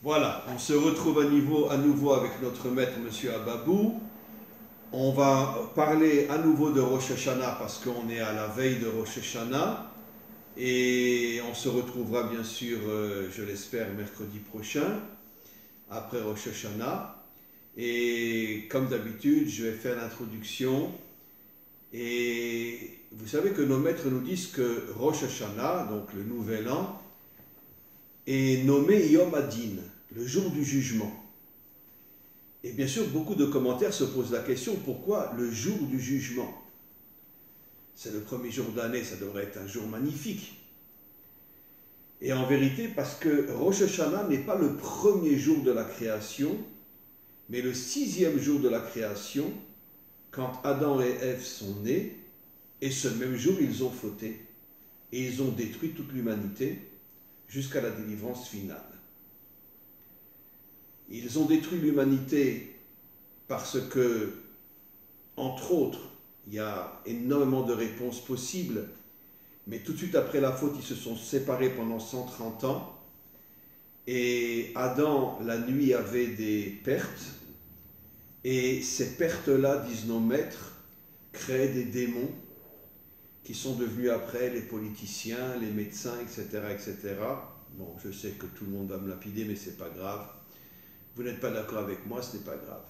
Voilà, on se retrouve à nouveau avec notre maître, Monsieur Ababou. On va parler à nouveau de Rosh Hashanah parce qu'on est à la veille de Rosh Hashanah. Et on se retrouvera bien sûr, je l'espère, mercredi prochain, après Rosh Hashanah. Et comme d'habitude, je vais faire l'introduction. Et vous savez que nos maîtres nous disent que Rosh Hashanah, donc le nouvel an, est nommé Yom Adin, le jour du jugement. Et bien sûr, beaucoup de commentaires se posent la question, pourquoi le jour du jugement? C'est le premier jour d'année, ça devrait être un jour magnifique. Et en vérité, parce que Rosh Hashanah n'est pas le premier jour de la création, mais le 6e jour de la création, quand Adam et Ève sont nés, et ce même jour, ils ont fauté. Et ils ont détruit toute l'humanité jusqu'à la délivrance finale. Ils ont détruit l'humanité parce que, entre autres, il y a énormément de réponses possibles, mais tout de suite après la faute, ils se sont séparés pendant 130 ans, et Adam, la nuit, avait des pertes, et ces pertes-là, disent nos maîtres, créaient des démons qui sont devenus après les politiciens, les médecins, etc., etc. Bon, je sais que tout le monde va me lapider, mais c'est pas grave. Vous n'êtes pas d'accord avec moi, ce n'est pas grave.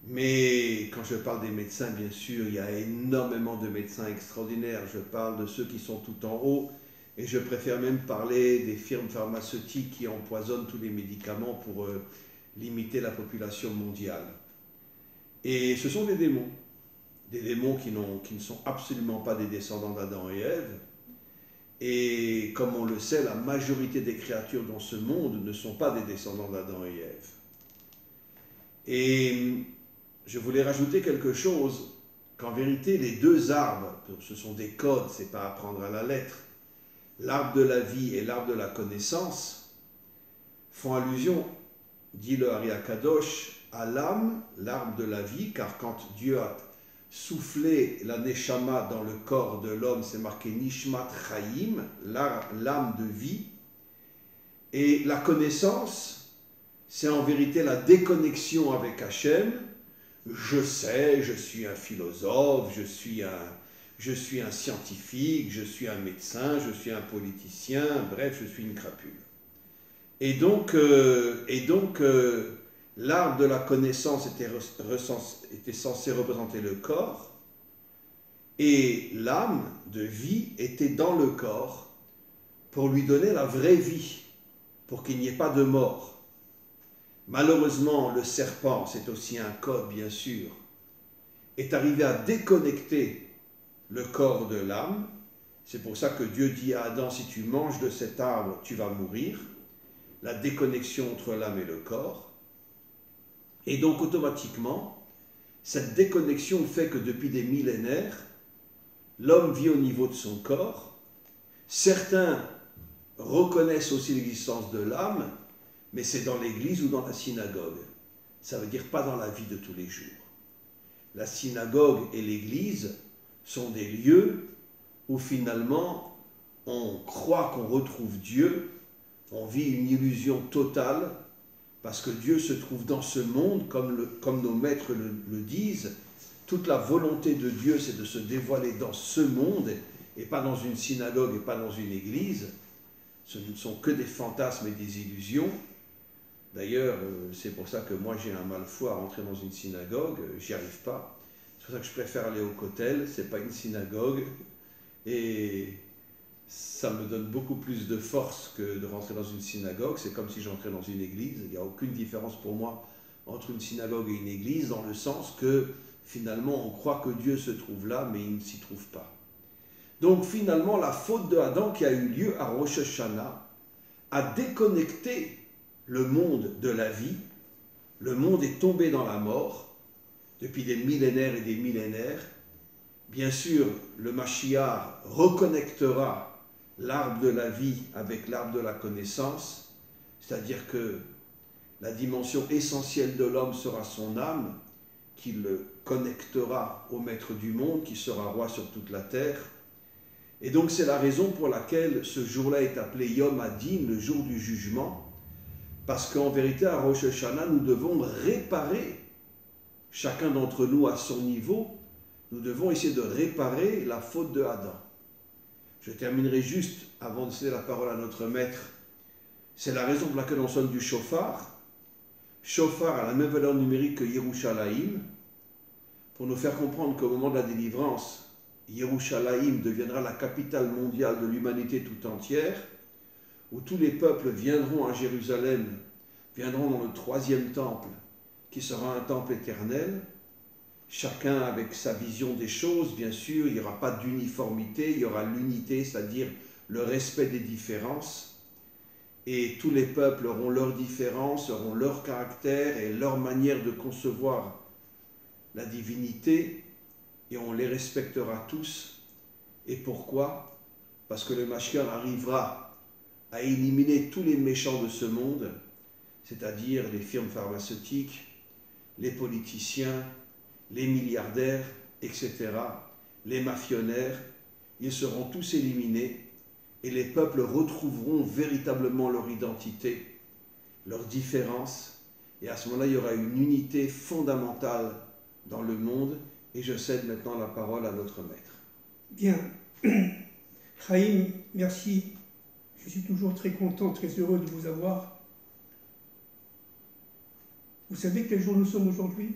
Mais quand je parle des médecins, bien sûr, il y a énormément de médecins extraordinaires. Je parle de ceux qui sont tout en haut, et je préfère même parler des firmes pharmaceutiques qui empoisonnent tous les médicaments pour limiter la population mondiale. Et ce sont des démons qui ne sont absolument pas des descendants d'Adam et Ève. Et comme on le sait, la majorité des créatures dans ce monde ne sont pas des descendants d'Adam et Ève. Et je voulais rajouter quelque chose, qu'en vérité, les deux arbres, ce sont des codes, c'est pas à prendre à la lettre, l'arbre de la vie et l'arbre de la connaissance, font allusion, dit le Ari Akadosh, à l'âme, l'arbre de la vie, car quand Dieu a soufflé la neshama dans le corps de l'homme, c'est marqué Nishmat Chaim, l'âme de vie, et la connaissance, c'est en vérité la déconnexion avec Hachem. Je sais, je suis un philosophe, je suis un scientifique, je suis un médecin, je suis un politicien, bref, je suis une crapule. Et donc l'arbre de la connaissance était censé représenter le corps, et l'âme de vie était dans le corps pour lui donner la vraie vie, pour qu'il n'y ait pas de mort. Malheureusement, le serpent, c'est aussi un code bien sûr, est arrivé à déconnecter le corps de l'âme. C'est pour ça que Dieu dit à Adam, si tu manges de cet arbre, tu vas mourir. La déconnexion entre l'âme et le corps. Et donc automatiquement, cette déconnexion fait que depuis des millénaires, l'homme vit au niveau de son corps. Certains reconnaissent aussi l'existence de l'âme, mais c'est dans l'église ou dans la synagogue. Ça veut dire pas dans la vie de tous les jours. La synagogue et l'église sont des lieux où finalement on croit qu'on retrouve Dieu, on vit une illusion totale, parce que Dieu se trouve dans ce monde, comme nos maîtres le disent. Toute la volonté de Dieu, c'est de se dévoiler dans ce monde, et pas dans une synagogue et pas dans une église. Ce ne sont que des fantasmes et des illusions. D'ailleurs, c'est pour ça que moi j'ai un mal fou à rentrer dans une synagogue, j'y arrive pas. C'est pour ça que je préfère aller au kotel, c'est pas une synagogue, et ça me donne beaucoup plus de force que de rentrer dans une synagogue. C'est comme si j'entrais dans une église. Il n'y a aucune différence pour moi entre une synagogue et une église, dans le sens que finalement on croit que Dieu se trouve là, mais il ne s'y trouve pas. Donc finalement, la faute de Adam qui a eu lieu à Rosh Hashanah a déconnecté le monde de la vie. Le monde est tombé dans la mort depuis des millénaires et des millénaires. Bien sûr, le Mashiach reconnectera l'arbre de la vie avec l'arbre de la connaissance, c'est-à-dire que la dimension essentielle de l'homme sera son âme, qui le connectera au maître du monde, qui sera roi sur toute la terre. Et donc c'est la raison pour laquelle ce jour-là est appelé Yom Adin, le jour du jugement, Parce qu'en vérité, à Rosh Hashanah, nous devons réparer, chacun d'entre nous à son niveau, nous devons essayer de réparer la faute de Adam. Je terminerai juste, avant de céder la parole à notre maître, c'est la raison pour laquelle on sonne du shofar. Shofar a la même valeur numérique que Yerushalayim, pour nous faire comprendre qu'au moment de la délivrance, Yerushalayim deviendra la capitale mondiale de l'humanité tout entière, où tous les peuples viendront à Jérusalem, viendront dans le 3e temple, qui sera un temple éternel, chacun avec sa vision des choses, bien sûr, il n'y aura pas d'uniformité, il y aura l'unité, c'est-à-dire le respect des différences, et tous les peuples auront leurs différences, auront leur caractère et leur manière de concevoir la divinité, et on les respectera tous. Et pourquoi? Parce que le Mashiach arrivera à éliminer tous les méchants de ce monde, c'est-à-dire les firmes pharmaceutiques, les politiciens, les milliardaires, etc., les mafionnaires. Ils seront tous éliminés et les peuples retrouveront véritablement leur identité, leur différence, et à ce moment-là, il y aura une unité fondamentale dans le monde. Et je cède maintenant la parole à notre maître. Bien. Chaim, merci. Je suis toujours très content, très heureux de vous avoir. Vous savez quel jour nous sommes aujourd'hui,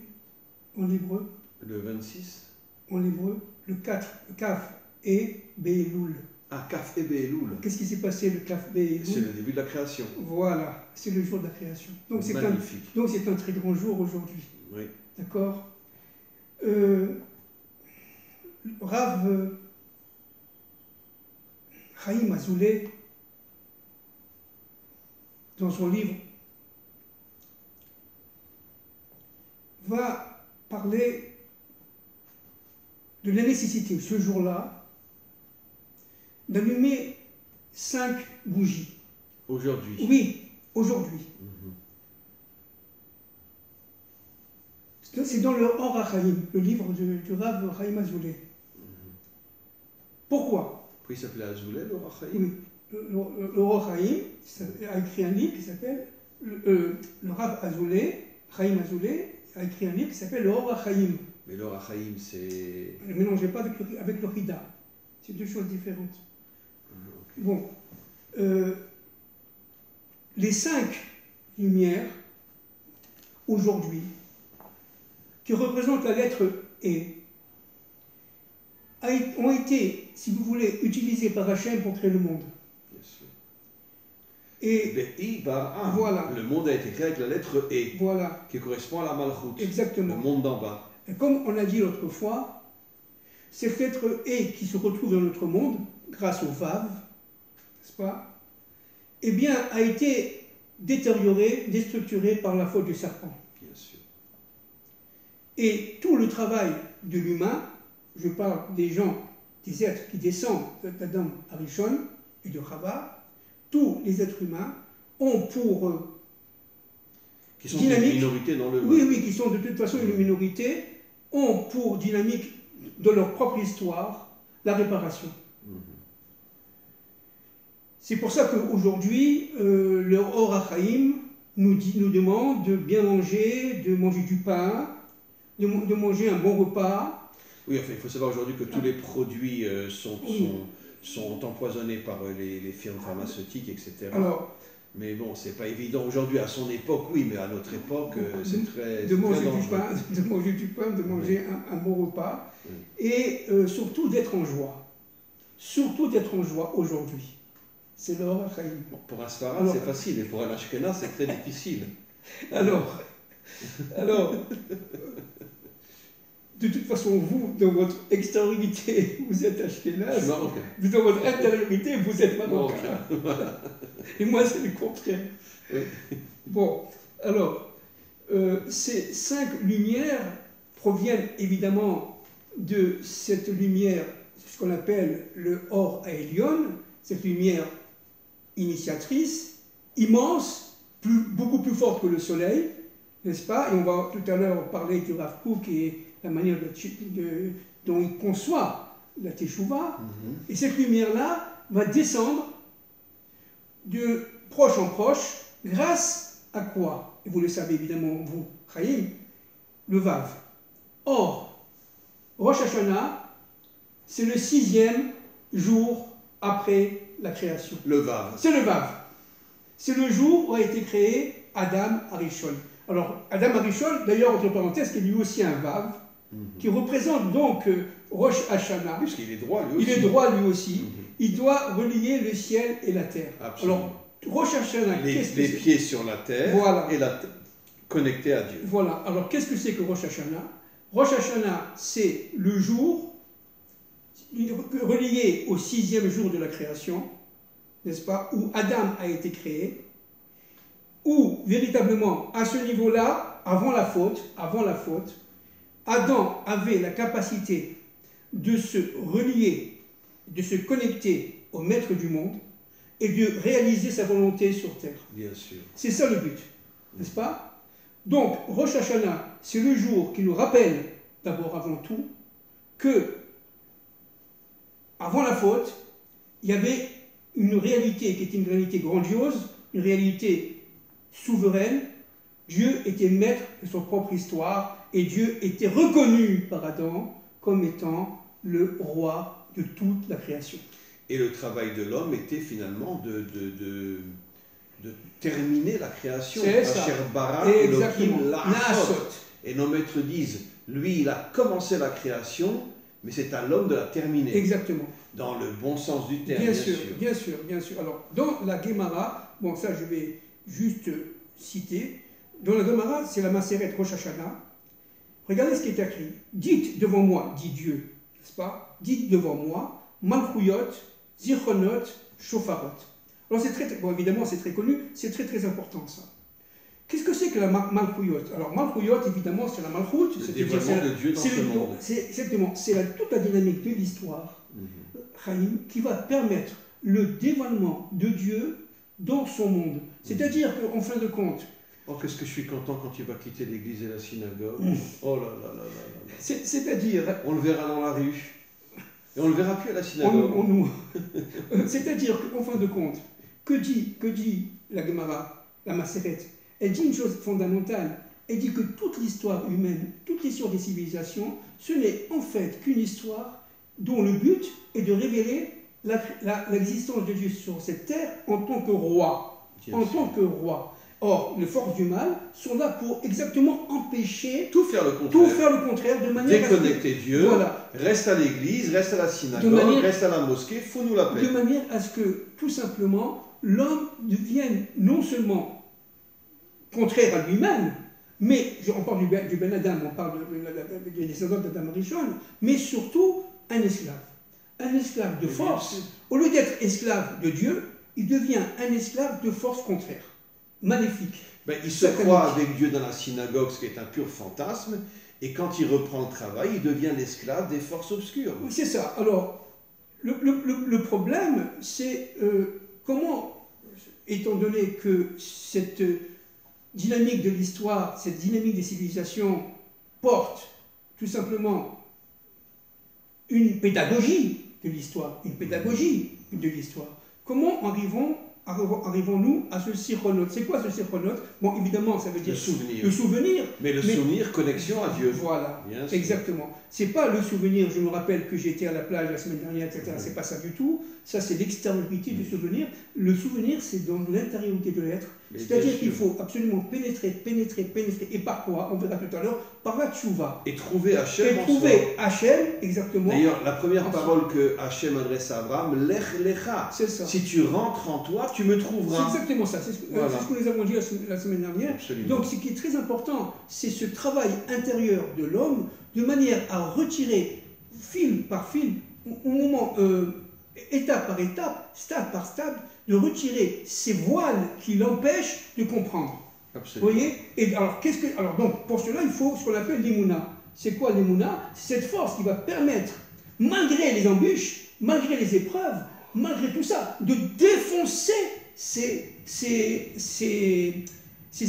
en hébreu? Le 26? En hébreu, le 4, le Kaf et Be'eloul. Ah, Kaf et Be'eloul. Qu'est-ce qui s'est passé le Kaf Be'eloul? C'est le début de la création. Voilà, c'est le jour de la création. Donc c'est un très grand jour aujourd'hui. Oui. D'accord. Rav Chaim Azoulay, dans son livre, va parler de la nécessité, ce jour-là, d'allumer 5 bougies. Aujourd'hui? Oui, aujourd'hui. C'est dans le Or HaChaim, le livre du Rav Chaim Azoulay. Pourquoi? Pourquoi il s'appelait Azoulay, le Or HaChaim? Oui, le Or HaChaim a écrit un livre qui s'appelle, le Rav Azoulay, Chaim Azoulay, a écrit un livre qui s'appelle le Or HaChaim. Mais le Or HaChaim, c'est... Ne mélangez pas avec le Hida. C'est deux choses différentes. Okay. Bon. Les 5 lumières, aujourd'hui, qui représentent la lettre E, ont été, si vous voulez, utilisées par Hachem pour créer le monde. Bien sûr. Et voilà. Le monde a été créé avec la lettre E, voilà, qui correspond à la Malchut, exactement, le monde d'en bas. Et comme on a dit l'autre fois, cette lettre E qui se retrouve dans notre monde, grâce au Vav, n'est-ce pas, eh bien, a été détériorée, déstructurée par la faute du serpent. Bien sûr. Et tout le travail de l'humain, je parle des gens, des êtres qui descendent d'Adam Arishon et de Chava, tous les êtres humains ont pour qui sont une minorité dans le monde. Oui, oui, qui sont de toute façon une minorité, ont pour dynamique de leur propre histoire la réparation. C'est pour ça qu'aujourd'hui, le Or HaChaim nous demande de bien manger, de manger du pain, de manger un bon repas. Oui, enfin, il faut savoir aujourd'hui que tous les produits sont empoisonnés par les firmes pharmaceutiques, etc. Alors, mais bon, c'est pas évident aujourd'hui. À son époque, oui, mais à notre époque, c'est très de manger très du pain, de manger du pain, de manger un bon repas, et surtout d'être en joie. Surtout d'être en joie aujourd'hui. C'est le Or HaChaim. Bon, pour un Sfarad, c'est facile, et pour un Ashkenaz, c'est très difficile. Alors, de toute façon, vous, dans votre extériorité, vous êtes Ashkenaz. Dans votre intériorité, vous êtes marocain. Voilà. Et moi, c'est le contraire. Oui. Bon, alors, ces 5 lumières proviennent évidemment de cette lumière, ce qu'on appelle le Or HaElyon, cette lumière initiatrice, immense, beaucoup plus forte que le soleil, n'est-ce pas? Et on va tout à l'heure parler du Rav Kook et la manière dont il conçoit la Teshuvah. Et cette lumière-là va descendre de proche en proche grâce à quoi? Et vous le savez évidemment, vous, Chaim, le Vav. Or, Rosh Hashanah, c'est le 6e jour après la création. Le Vav. C'est le Vav. C'est le jour où a été créé Adam Arishon. Alors, Adam Arishon, d'ailleurs, entre parenthèses, qui est lui aussi un Vav, qui représente donc Rosh Hashanah. Puisqu'il est droit lui aussi. Il est droit lui aussi. Il doit relier le ciel et la terre. Absolument. Alors, Rosh Hashanah, qu'est-ce que les c'est? pieds sur la terre Voilà. et connecté à Dieu. Voilà. Alors, qu'est-ce que c'est que Rosh Hashanah? Rosh Hashanah, c'est le jour relié au 6e jour de la création, n'est-ce pas, où Adam a été créé, où véritablement, à ce niveau-là, avant la faute, Adam avait la capacité de se relier, de se connecter au maître du monde et de réaliser sa volonté sur terre. Bien sûr. C'est ça le but, n'est-ce pas? Donc, Rosh Hashanah, c'est le jour qui nous rappelle, d'abord avant tout, que, avant la faute, il y avait une réalité qui était une réalité grandiose, une réalité souveraine. Dieu était maître de son propre histoire et Dieu était reconnu par Adam comme étant le roi de toute la création. Et le travail de l'homme était finalement de terminer la création. C'est ça. Exactement. Et nos maîtres disent, lui, il a commencé la création, mais c'est à l'homme de la terminer. Exactement. Dans le bon sens du terme, bien sûr. Alors, dans la Gemara, bon, ça je vais juste citer, dans la Gemara, c'est la Maseret Rosh Hashanah. Regardez ce qui est écrit. Dites devant moi, dit Dieu, n'est-ce pas? Dites devant moi, Malchuyot, Zichronot, Shofarot. Alors, bon, évidemment, c'est très connu, c'est très important ça. Qu'est-ce que c'est que la Malchuyot? Alors, Malchuyot, évidemment, c'est la Malchut. Le dévoilement de Dieu dans ce monde. Exactement, c'est toute la dynamique de l'histoire, Chaim, qui va permettre le dévoilement de Dieu dans son monde. C'est-à-dire qu'en fin de compte, oh, qu'est-ce que je suis content quand il va quitter l'église et la synagogue. Oh là là là là là. C'est-à-dire... On le verra dans la rue. Et on ne le verra plus à la synagogue. C'est-à-dire qu'en fin de compte, que dit la Gemara, la Maseret? Elle dit une chose fondamentale. Elle dit que toute l'histoire humaine, toute l'histoire des civilisations, ce n'est en fait qu'une histoire dont le but est de révéler l'existence de Dieu sur cette terre en tant que roi. Tant que roi. Or, les forces du mal sont là pour exactement empêcher tout faire le contraire, de manière déconnecter Dieu, voilà. Reste à l'église, reste à la synagogue, reste à la mosquée, fous-nous la paix. De manière à ce que, tout simplement, l'homme devienne non seulement contraire à lui-même, mais, on parle du Ben Adam, on parle des descendants d'Adam Arishon, mais surtout un esclave. Un esclave de force. Au lieu d'être esclave de Dieu, il devient un esclave de force contraire. Maléfique. Il se croit avec Dieu dans la synagogue, ce qui est un pur fantasme, et quand il reprend le travail, il devient l'esclave des forces obscures. Oui, c'est ça. Alors, le problème, c'est comment, étant donné que cette dynamique de l'histoire, cette dynamique des civilisations porte tout simplement une pédagogie de l'histoire, comment arrivons-nous à ce sichronote? C'est quoi ce sichronote? Bon, évidemment, ça veut dire le souvenir. Mais souvenir, connexion à Dieu. Voilà, exactement. C'est pas le souvenir, je me rappelle que j'étais à la plage la semaine dernière, etc. C'est pas ça du tout. Ça, c'est l'extériorité du souvenir. Le souvenir, c'est dans l'intériorité de l'être. C'est-à-dire qu'il faut absolument pénétrer. Et par quoi? On verra tout à l'heure, par la tchouva. Et trouver Hachem. Exactement. D'ailleurs, la première parole que Hachem adresse à Abraham, Lech Lecha. C'est ça. Si tu rentres en toi, tu me trouveras. C'est exactement ça. C'est ce que nous avons dit la semaine dernière. Absolument. Donc, ce qui est très important, c'est ce travail intérieur de l'homme, de manière à retirer, fil par fil, au moment, étape par étape, stade par stade, de retirer ces voiles qui l'empêchent de comprendre. Absolument. Vous voyez? Et alors, donc, pour cela, il faut ce qu'on appelle l'imouna. C'est quoi l'imouna? C'est cette force qui va permettre, malgré les embûches, malgré les épreuves, malgré tout ça, de défoncer ces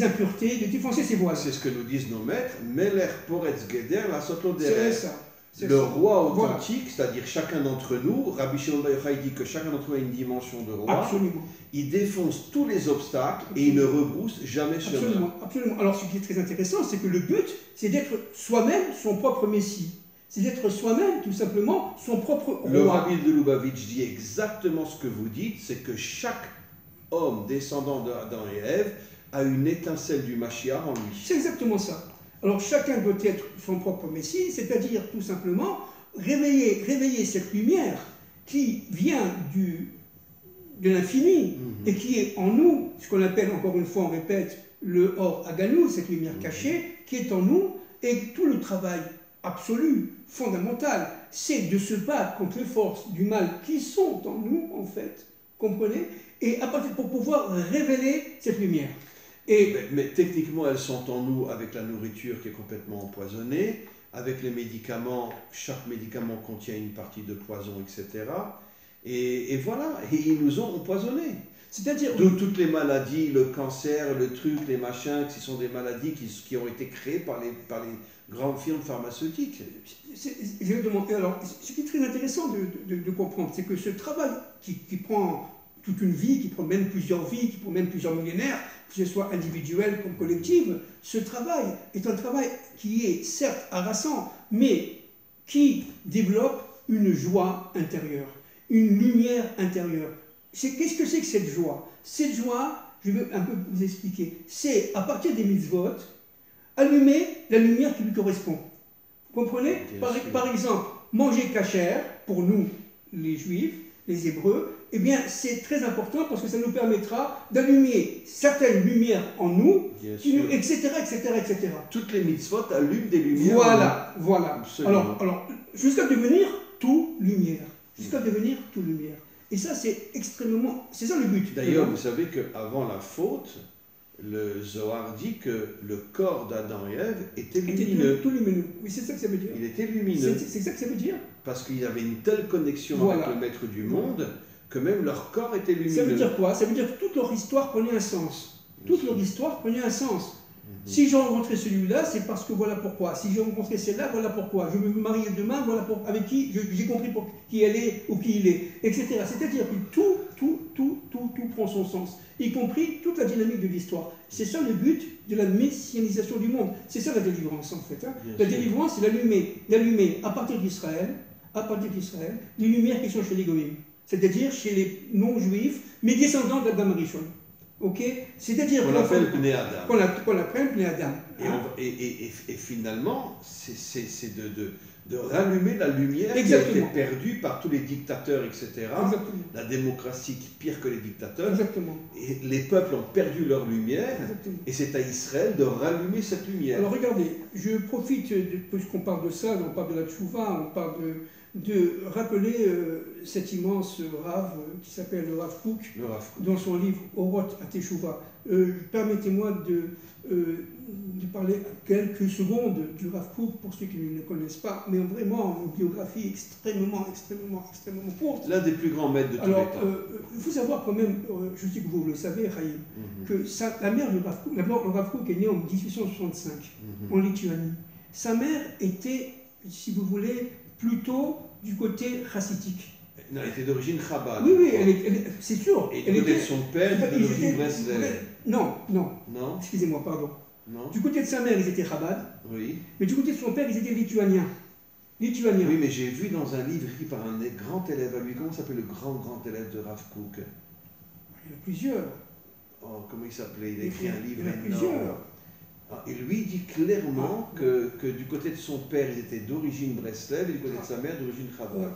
impuretés, de défoncer ces voiles. C'est ce que nous disent nos maîtres, Meler Poretz Geder, la Soto Derech. C'est ça. Le roi authentique, c'est-à-dire chacun d'entre nous, Rabbi Shimon Bar Yochai dit que chacun d'entre nous a une dimension de roi. Absolument. Il défonce tous les obstacles et il ne rebrousse jamais chemin. Absolument, absolument. Alors ce qui est très intéressant, c'est que le but, c'est d'être soi-même son propre Messie. C'est d'être soi-même, tout simplement, son propre roi. Le Rabbi de Lubavitch dit exactement ce que vous dites, c'est que chaque homme descendant d'Adam et Ève a une étincelle du Mashiach en lui. C'est exactement ça. Alors chacun doit être son propre Messie, c'est-à-dire tout simplement réveiller cette lumière qui vient de l'infini et qui est en nous, ce qu'on appelle, encore une fois, on répète, le Or Aganou, cette lumière cachée, qui est en nous, et tout le travail absolu, fondamental, c'est de se battre contre les forces du mal qui sont en nous, en fait, comprenez? Et à partir pour pouvoir révéler cette lumière. Mais techniquement, elles sont en nous avec la nourriture qui est complètement empoisonnée, avec les médicaments, chaque médicament contient une partie de poison, etc. Et voilà, et ils nous ont empoisonnés. C'est-à-dire toutes les maladies, le cancer, le truc, les machins, qui sont des maladies qui ont été créées par les grandes firmes pharmaceutiques. Exactement. Et alors, ce qui est très intéressant de comprendre, c'est que ce travail qui prend toute une vie, qui prend même plusieurs vies, qui prend même plusieurs millénaires, que ce soit individuel comme collectif, ce travail est un travail qui est certes harassant, mais qui développe une joie intérieure, une lumière intérieure. Qu'est-ce que c'est que cette joie? Cette joie, je vais un peu vous expliquer, c'est à partir des mitzvot, allumer la lumière qui lui correspond. Vous comprenez? Par exemple, manger kasher, pour nous, les juifs, les hébreux, eh bien, c'est très important parce que ça nous permettra d'allumer certaines lumières en nous, etc., etc., etc. Toutes les mitzvot allument des lumières. Voilà. Alors, jusqu'à devenir tout lumière. Jusqu'à devenir tout lumière. Et ça, c'est extrêmement... C'est ça le but. D'ailleurs, vous savez qu'avant la faute, le Zohar dit que le corps d'Adam et Ève était lumineux. Tout lumineux. Oui, c'est ça que ça veut dire. Il était lumineux. C'est ça que ça veut dire. Parce qu'il y avait une telle connexion avec le maître du monde que même leur corps était lumineux. Ça veut dire quoi? Ça veut dire que toute leur histoire prenait un sens. Toute leur histoire prenait un sens. Si j'ai rencontré celui-là, c'est parce que voilà pourquoi. Si j'ai rencontré celle-là, voilà pourquoi. Je vais me marier demain, voilà avec qui j'ai compris pour qui elle est ou qui il est, etc. C'est-à-dire que tout prend son sens, y compris toute la dynamique de l'histoire. C'est ça le but de la messianisation du monde. C'est ça la délivrance en fait. Hein. La délivrance, c'est d'allumer à partir d'Israël, les lumières qui sont chez les goïms, c'est-à-dire chez les non-juifs, mais descendants d'Adam Rishon. Okay, c'est-à-dire qu'on appelle Bnei Adam. Qu'on appelle Bnei Adam. Et finalement, c'est de rallumer la lumière Exactement. qui a été perdue par tous les dictateurs, etc. Exactement. La démocratie qui pire que les dictateurs. Exactement. Et les peuples ont perdu leur lumière. Exactement. Et c'est à Israël de rallumer cette lumière. Alors regardez, je profite, puisqu'on parle de ça, on parle de la tchouva, on parle de rappeler cet immense Rav qui s'appelle le Rav Kook, dans son livre Oroth à Teshuvah. Permettez-moi de parler quelques secondes du Rav Kook pour ceux qui ne le connaissent pas, mais vraiment une biographie extrêmement courte. L'un des plus grands maîtres de tous les temps. Il faut savoir quand même, je sais que vous le savez, Raïm, que la mère du Rav Kook, d'abord le Rav Kook est né en 1865 en Lituanie. Sa mère était, si vous voulez, plutôt du côté chassidique. Non, elle était d'origine Chabad. Oui, c'est sûr. Et du côté de son père, il était d'origine Breslev. Non. Non. Excusez-moi, pardon. Non. Du côté de sa mère, ils étaient Chabad. Oui. Mais du côté de son père, ils étaient lituaniens. Oui, mais j'ai vu dans un livre écrit par un grand élève à lui, comment s'appelle le grand élève de Rav Kook? Il y en a plusieurs. Oh, comment il s'appelait? Il a écrit un livre énorme. Plusieurs. Et lui dit clairement que du côté de son père, ils étaient d'origine Breslev et du côté de sa mère d'origine Chabad.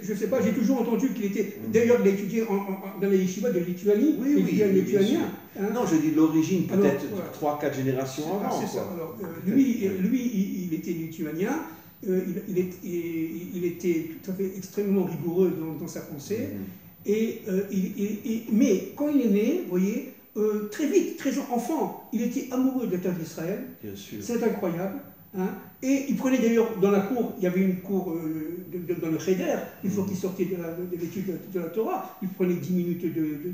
Je sais pas, j'ai toujours entendu qu'il était... D'ailleurs, il a étudié dans les yeshivas de Lituanie. Oui, lituanien. Hein. Non, je dis l'origine, peut-être 3-4 générations avant. C'est ça. Alors, lui, il était lituanien. Il était tout à fait extrêmement rigoureux dans sa pensée. Mais quand il est né, vous voyez... très vite, très enfant, il était amoureux de la terre d'Israël. C'est incroyable. Hein. Et il prenait d'ailleurs dans la cour, il y avait une cour dans le Cheder, une fois qu'il sortait de l'étude de la Torah, il prenait 10 minutes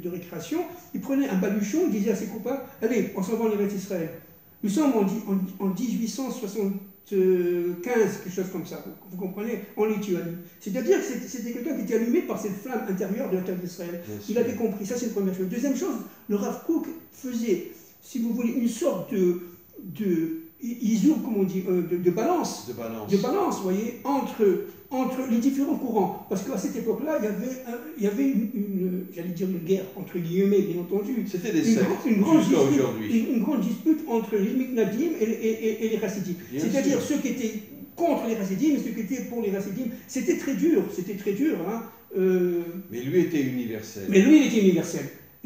de récréation, il prenait un baluchon, il disait à ses copains, allez, on s'en va en Eretz Israël. Nous sommes en 1860, quelque chose comme ça, vous comprenez, en Lituanie. C'est-à-dire que c'était quelqu'un qui était allumé par cette flamme intérieure de la terre d'Israël. Il avait compris, ça c'est une première chose. Deuxième chose, le Rav Kook faisait, si vous voulez, une sorte Isour, comme on dit, de balance. De balance, vous voyez, entre les différents courants. Parce qu'à cette époque-là, il y avait j'allais dire une guerre, entre guillemets, bien entendu. C'était des sectes, une grande dispute entre les Mitnadim et les Chassidim. C'est-à-dire ceux qui étaient contre les Chassidim et ceux qui étaient pour les Chassidim. C'était très dur, hein. Mais lui était universel.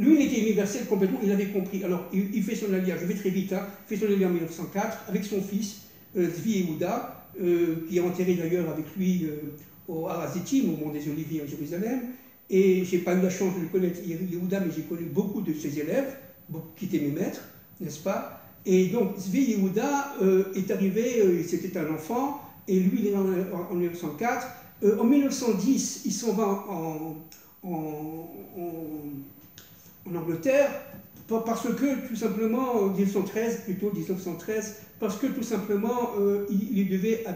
Lui, il était universel complètement, il avait compris. Alors, il fait son alliage, je vais très vite, hein, il fait son alliage en 1904 avec son fils, Zvi Yehuda, qui est enterré d'ailleurs avec lui au Har-Hazetim, au Mont des Oliviers à Jérusalem. Et je n'ai pas eu la chance de le connaître, Yehuda, mais j'ai connu beaucoup de ses élèves, qui étaient mes maîtres, n'est-ce pas? Et donc, Zvi Yehuda est arrivé, c'était un enfant, et lui, il est en 1904. En 1910, il s'en va en Angleterre, parce que tout simplement, 1913, parce que tout simplement, il devait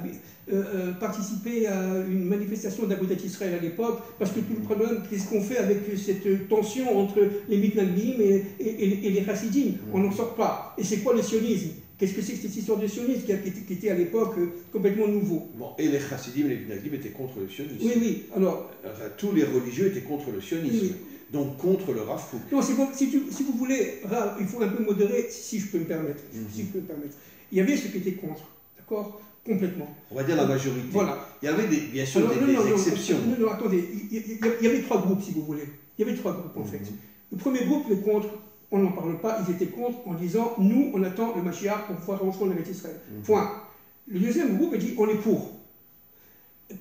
participer à une manifestation d'Agudat Israël à l'époque, parce que tout le problème, qu'est-ce qu'on fait avec cette tension entre les Mitnadim et les Chassidim? On n'en sort pas. Et c'est quoi le sionisme? Qu'est-ce que c'est que cette histoire de sionisme qui était à l'époque complètement nouveau? Bon, et les Chassidim et les Mitnadim étaient contre le sionisme. Oui, alors... Enfin, tous les religieux étaient contre le sionisme. Oui. Donc contre le Rav Kook. Non, si vous voulez, il faut un peu modérer, si je peux me permettre. Il y avait ceux qui étaient contre, d'accord? Complètement. On va dire la majorité. Voilà. Il y avait bien sûr des exceptions. Non, attendez, il y avait trois groupes, si vous voulez. Il y avait trois groupes, en fait. Le premier groupe, les contre, on n'en parle pas, ils étaient contre en disant, nous, on attend le Mashiach pour pouvoir rejoindre avec Israël. Point. Le deuxième groupe, il dit, on est pour.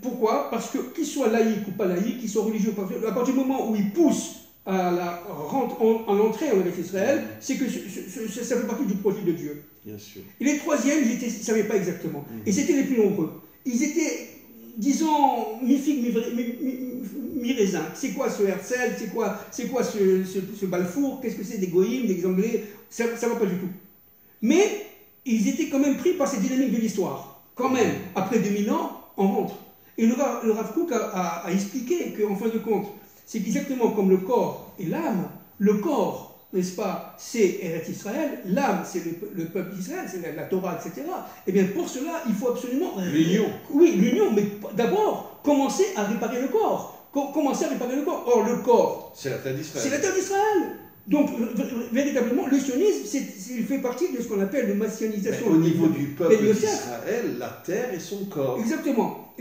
Pourquoi? Parce que, qu'ils soient laïcs ou pas laïcs, qu'ils soient religieux ou pas religieux, à partir du moment où ils poussent à l'entrée en Israël, c'est que ça fait partie du projet de Dieu. Bien sûr. Et les troisièmes, ils ne savaient pas exactement. Et c'était les plus nombreux. Ils étaient, disons, mi-figue, mi-raisin. C'est quoi ce Herzl? C'est quoi ce Balfour? Qu'est-ce que c'est des Goïms, des Anglais? Ça ne va pas du tout. Mais ils étaient quand même pris par cette dynamique de l'histoire. Quand même, après 2000 ans, on rentre. Et le Rav Kook a expliqué qu'en fin de compte, c'est exactement comme le corps et l'âme. Le corps, n'est-ce pas, c'est Eretz Israël, l'âme, c'est le peuple d'Israël, c'est la Torah, etc. Et bien pour cela, il faut absolument... L'union. Oui, l'union, mais d'abord, commencer à réparer le corps. Or, le corps... C'est la terre d'Israël. C'est la terre d'Israël. Donc, véritablement, le sionisme, il fait partie de ce qu'on appelle la massianisation. Au niveau du peuple d'Israël, la terre est son corps. Exactement.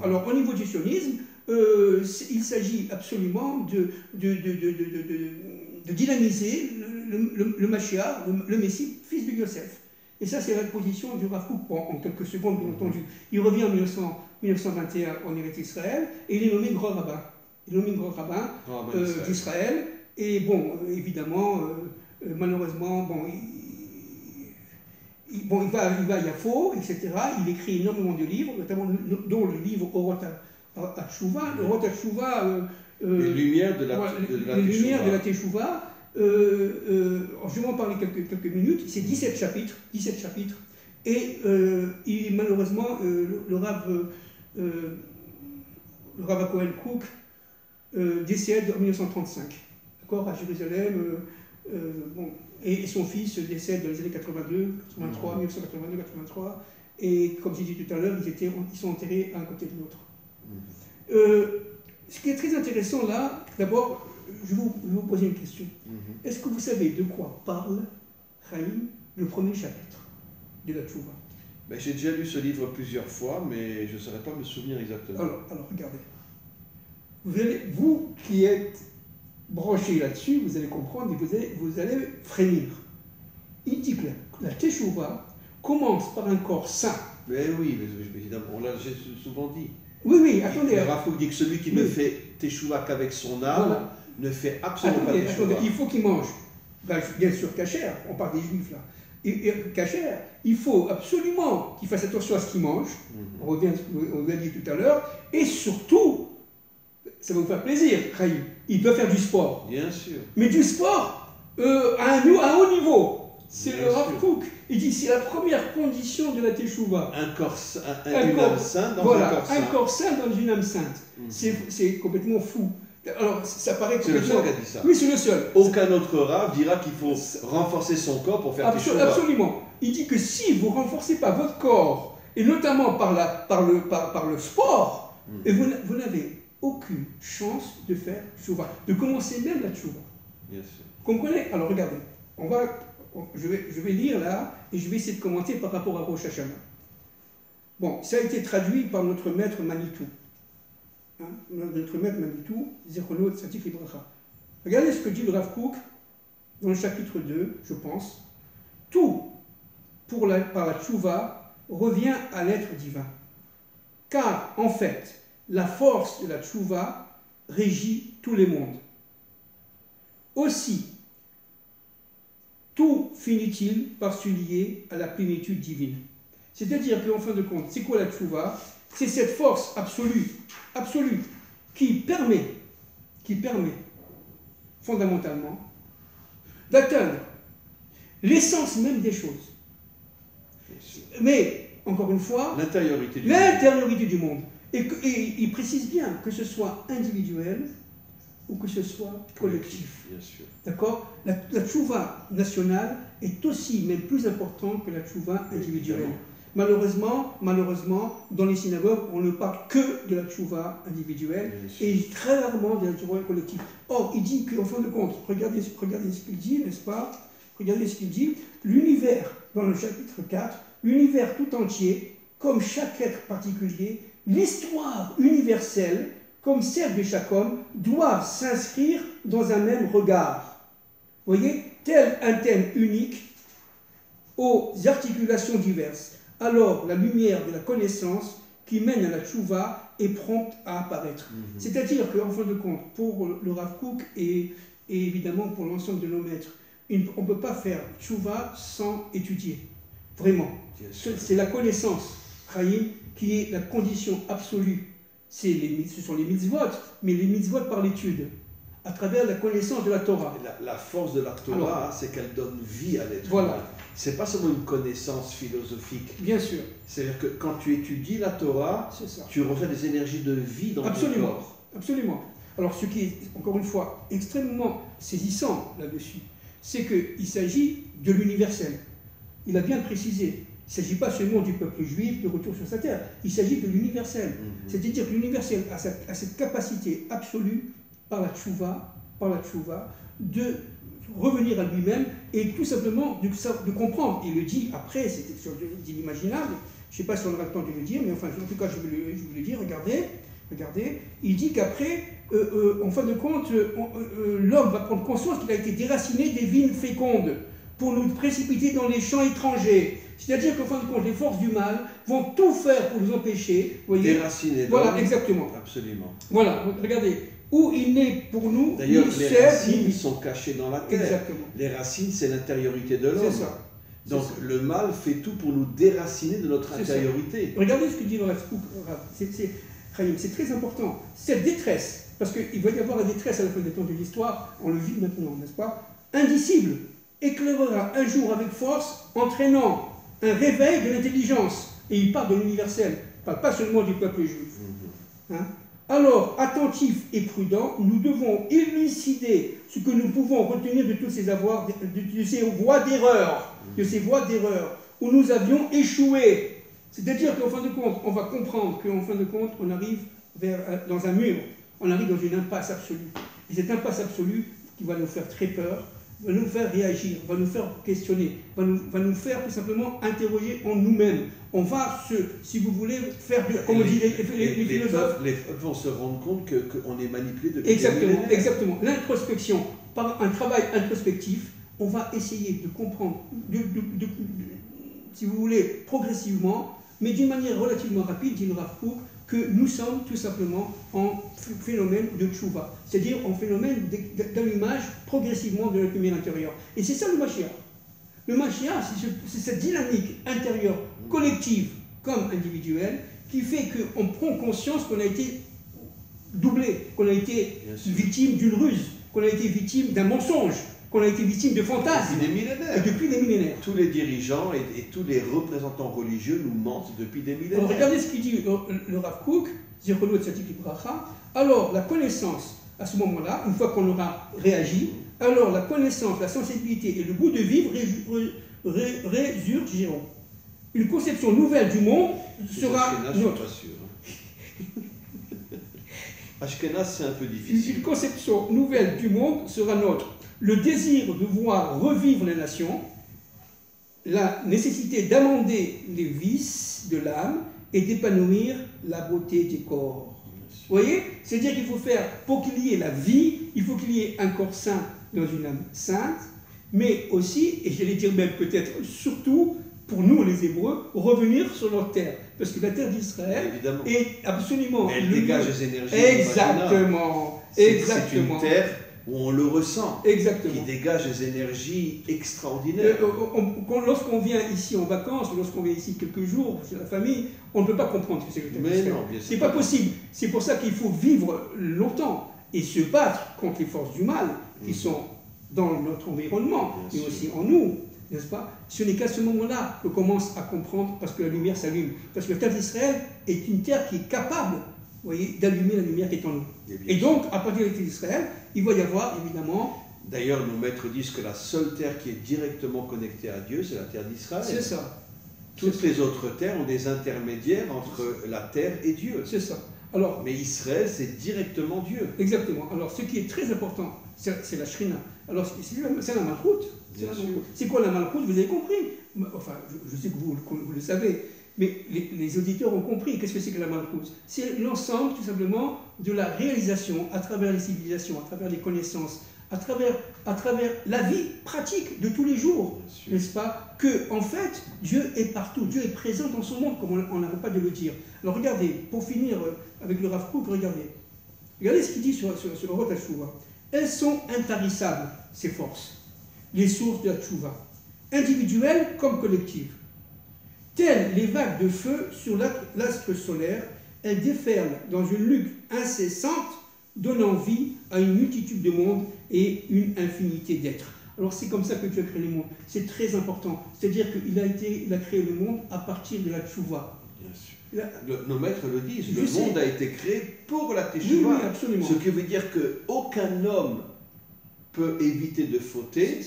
Alors, au niveau du sionisme, il s'agit absolument de dynamiser le Mashiach, le Messie, fils de Yosef. Et ça, c'est la position du Rav Kook, en quelques secondes, bien entendu. Il revient en 1921 en Eretz Israël, et il est nommé grand rabbin. D'Israël. Et bon, évidemment, malheureusement, il va à Yafo, etc. Il écrit énormément de livres, notamment dont le livre Orot HaTeshuvah. Orot HaTeshuvah... les lumières de la Teshuvah. Je vais en parler quelques minutes. C'est 17 chapitres. Et malheureusement, le Rav Cohen Kook décède en 1935. À Jérusalem, et son fils décède dans les années 1982, 83, et comme j'ai dit tout à l'heure, ils sont enterrés un côté de l'autre. Ce qui est très intéressant là, d'abord, je vais vous poser une question. Est-ce que vous savez de quoi parle Chaim, le premier chapitre de la Tchouva? J'ai déjà lu ce livre plusieurs fois, mais je ne saurais pas me souvenir exactement. Alors regardez. Vous qui êtes branché là-dessus, vous allez comprendre et vous allez frémir. Il dit que la Teshuvah commence par un corps sain. Mais oui, évidemment, on l'a souvent dit. Oui, attendez. Le Rav Kook dit que celui qui ne fait Teshuvah qu'avec son âme ne fait absolument pas Teshuvah. Il faut qu'il mange. Bien sûr, kasher, on parle des juifs là. Et kasher, il faut absolument qu'il fasse attention à ce qu'il mange. On revient à ce qu'on a dit tout à l'heure. Et surtout, ça va vous faire plaisir, Chaim. Il doit faire du sport. Bien sûr. Mais du sport à un haut niveau. C'est Bien le Rav sûr. Kook. Il dit c'est la première condition de la Teshuvah. Une âme sainte dans Voilà, un corps saint. un corps saint dans une âme sainte. Mhm. C'est complètement fou. Alors, ça paraît C'est le complètement... seul qui a dit ça. Oui, c'est le seul. Aucun autre rave dira qu'il faut renforcer son corps pour faire Teshuvah. Absolument. Il dit que si vous ne renforcez pas votre corps, et notamment par le sport, et vous n'avez aucune chance de faire Teshuvah, de commencer même la Teshuvah. Bien sûr. Comprenez? Alors regardez, je vais lire là, et je vais essayer de commenter par rapport à Rosh Hashanah. Bon, ça a été traduit par notre maître Manitou. Hein, notre maître Manitou, Zichrono Tzadik Libracha. Regardez ce que dit le Rav Kook dans le chapitre 2, je pense. Tout par la tchouva revient à l'être divin. Car, en fait, la force de la tchouva régit tous les mondes. Aussi, tout finit-il par se lier à la plénitude divine. C'est-à-dire qu'en fin de compte, c'est quoi la tchouva? C'est cette force absolue, qui permet fondamentalement d'atteindre l'essence même des choses. Mais, encore une fois, l'intériorité du monde. Et il précise bien que ce soit individuel ou que ce soit collectif. Bien sûr. D'accord? La tchouva nationale est aussi, même plus importante que la tchouva individuelle. Malheureusement, dans les synagogues, on ne parle que de la tchouva individuelle et très rarement de la tchouva collective. Or, il dit qu'en fin de compte, regardez ce qu'il dit, n'est-ce pas? Regardez ce qu'il dit. L'univers, dans le chapitre 4, l'univers tout entier, comme chaque être particulier, l'histoire universelle, comme celle de chaque homme, doivent s'inscrire dans un même regard. Vous voyez, tel un thème unique aux articulations diverses. Alors, la lumière de la connaissance qui mène à la tchouva est prompte à apparaître. C'est-à-dire qu'en fin de compte, pour le Rav Kook et évidemment pour l'ensemble de nos maîtres, on ne peut pas faire tchouva sans étudier. Vraiment. C'est la connaissance, Chaim, qui est la condition absolue. Ce sont les mitzvot, mais les mitzvot par l'étude, à travers la connaissance de la Torah. La force de la Torah, c'est qu'elle donne vie à l'être voilà. humain. Ce n'est pas seulement une connaissance philosophique. Bien sûr. C'est-à-dire que quand tu étudies la Torah, tu reçois des énergies de vie dans ton corps. Absolument. Alors ce qui est, encore une fois, extrêmement saisissant là-dessus, c'est qu'il s'agit de l'universel. Il a bien précisé. Il ne s'agit pas seulement du peuple juif de retour sur sa terre, il s'agit de l'universel. C'est-à-dire que l'universel a cette capacité absolue par la tchouva, de revenir à lui-même et tout simplement de comprendre. Il le dit après, c'est inimaginable, je ne sais pas si on aura le temps de le dire, mais enfin, en tout cas, je vais le dire, regardez, il dit qu'après, en fin de compte, l'homme va prendre conscience qu'il a été déraciné des vignes fécondes pour nous précipiter dans les champs étrangers. C'est-à-dire qu'en fin de compte, les forces du mal vont tout faire pour nous empêcher. Voyez, déraciner. Voilà, exactement. Absolument. Voilà, regardez. Où il n'est pour nous. D'ailleurs, les racines sont cachées dans la terre. Exactement. Les racines, c'est l'intériorité de l'homme. C'est ça. Donc le mal fait tout pour nous déraciner de notre intériorité. Regardez ce que dit le Rav Kook. C'est très important. Cette détresse, parce qu'il va y avoir la détresse à la fin des temps de l'histoire, on le vit maintenant, n'est-ce pas? Indicible, éclairera un jour avec force, entraînant un réveil de l'intelligence. Et il parle de l'universel, il ne parle pas seulement du peuple juif. Hein? Alors, attentifs et prudents, nous devons élucider ce que nous pouvons retenir de tous ces voies d'erreur, où nous avions échoué. C'est-à-dire qu'en fin de compte, on va comprendre qu'en fin de compte, on arrive dans un mur, on arrive dans une impasse absolue. Et cette impasse absolue qui va nous faire très peur, va nous faire réagir, va nous faire questionner, va nous faire tout simplement interroger en nous-mêmes. On va si vous voulez, faire, comme on dit les philosophes. Les peuples vont se rendre compte qu'on est manipulé depuis Exactement. L'introspection, par un travail introspectif, on va essayer de comprendre, si vous voulez, progressivement, mais d'une manière relativement rapide, dit le Rav Kook, que nous sommes tout simplement en phénomène de tchouva, c'est-à-dire en phénomène d'allumage progressivement de notre lumière intérieure. Et c'est ça le Mashiach. Le Mashiach, c'est cette dynamique intérieure, collective comme individuelle, qui fait qu'on prend conscience qu'on a été doublé, qu'on a été victime d'une ruse, qu'on a été victime d'un mensonge. qu'on a été victime de fantasmes. Depuis des millénaires. Et depuis des millénaires. Tous les dirigeants et tous les représentants religieux nous mentent depuis des millénaires. Alors, regardez ce qu'il dit le Rav Kook, Zichrono Tzadik Libracha. Alors, la connaissance, à ce moment-là, une fois qu'on aura réagi, alors la connaissance, la sensibilité et le goût de vivre résurgiront. Une conception nouvelle du monde sera notre. Ashkenaz, c'est un peu difficile. Une conception nouvelle du monde sera nôtre. Le désir de voir revivre les nations, la nécessité d'amender les vices de l'âme et d'épanouir la beauté du corps. Vous voyez? C'est-à-dire qu'il faut faire, pour qu'il y ait la vie, il faut qu'il y ait un corps saint dans une âme sainte, mais aussi, et j'allais dire même peut-être surtout, pour nous les Hébreux, revenir sur leur terre. Parce que la terre d'Israël est absolument... Elle dégage les énergies. Exactement. C'est une terre où on le ressent. Exactement. Qui dégage des énergies extraordinaires. Lorsqu'on vient ici en vacances, lorsqu'on vient ici quelques jours chez la famille, on ne peut pas comprendre ce que c'est que la terre d'Israël. C'est pas possible. C'est pour ça qu'il faut vivre longtemps et se battre contre les forces du mal qui sont dans notre environnement, mais aussi en nous. N'est-ce pas? Ce n'est qu'à ce moment-là qu'on commence à comprendre, parce que la lumière s'allume. Parce que la terre d'Israël est une terre qui est capable, vous voyez, d'allumer la lumière qui est en nous. Et donc, à partir de la terre d'Israël, il va y avoir évidemment... D'ailleurs, nos maîtres disent que la seule terre qui est directement connectée à Dieu, c'est la terre d'Israël. C'est ça. Toutes les autres terres ont des intermédiaires entre la terre et Dieu. C'est ça. Alors, mais Israël, c'est directement Dieu. Exactement. Alors, ce qui est très important, c'est la Shrina. Alors, c'est la Malchout. C'est quoi la Malchout? Vous avez compris. Enfin, je sais que vous le savez, mais les auditeurs ont compris. Qu'est-ce que c'est que la Malchout? C'est l'ensemble, tout simplement, de la réalisation à travers les civilisations, à travers les connaissances, à travers la vie pratique de tous les jours, n'est-ce pas? Que, en fait, Dieu est partout. Dieu est présent dans son monde, comme on n'arrête pas de le dire. Alors, regardez, pour finir avec le Rav Kook, regardez ce qu'il dit sur Orot HaTshuva. Elles sont intarissables, ces forces, les sources de la Tchouva, individuelles comme collectives. Telles les vagues de feu sur l'astre solaire, elles déferlent dans une lutte incessante, donnant vie à une multitude de mondes et une infinité d'êtres. Alors c'est comme ça que Dieu a créé le monde. C'est très important. C'est-à-dire qu'il a créé le monde à partir de la Tchouva. Bien sûr. Nos maîtres le disent, le monde a été créé pour la Teshuvah. Oui, absolument. Ce qui veut dire qu'aucun homme peut éviter de fauter.